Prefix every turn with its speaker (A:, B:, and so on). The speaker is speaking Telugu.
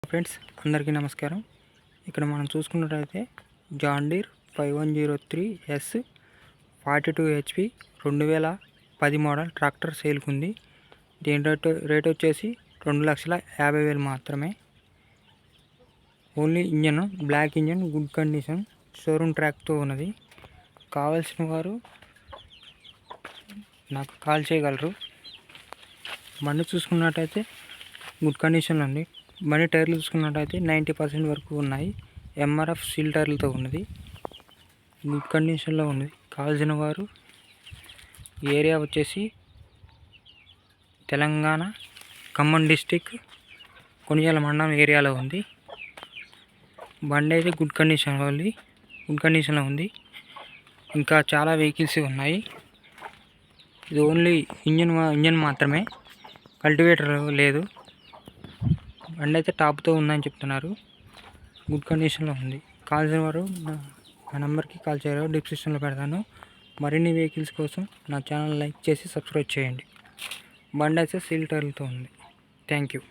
A: ఫ్రెండ్స్ అందరికీ నమస్కారం. ఇక్కడ మనం చూసుకున్నట్లయితే John Deere 5103S 42 HP 2010 model tractor సేల్కి ఉంది. దీని రేట్ వచ్చేసి 2,50,000 మాత్రమే. Only engine block engine, good condition, showroom ట్రాక్తో ఉన్నది. కావాల్సిన వారు నాకు కాల్ చేయగలరు. బండి చూసుకున్నట్టయితే గుడ్ కండిషన్లో ఉంది. బండి టైర్లు చూసుకున్నట్టయితే 90% వరకు ఉన్నాయి. MRF సీల్ టైర్లతో ఉన్నది. గుడ్ కండిషన్లో ఉంది. కావాల్సిన వారు ఏరియా వచ్చేసి తెలంగాణ ఖమ్మం డిస్టిక్ కొనియాల మండలం ఏరియాలో ఉంది. బండి అయితే గుడ్ కండిషన్లో ఉంది. ఇంకా చాలా వెహికల్స్ ఉన్నాయి. ఇది ఓన్లీ ఇంజన్ మాత్రమే, కల్టివేటర్ లేదు. బండి అయితే టాప్తో ఉందని చెప్తున్నారు. గుడ్ కండిషన్లో ఉంది. కావాల్సిన వారు నా నెంబర్కి కాల్ చేయరు, డిస్క్రిప్షన్లో పెడతాను. మరిన్ని వెహికల్స్ కోసం నా ఛానల్ లైక్ చేసి సబ్స్క్రైబ్ చేయండి. బండి అయితే సీల్ టైర్లతో ఉంది. Thank you.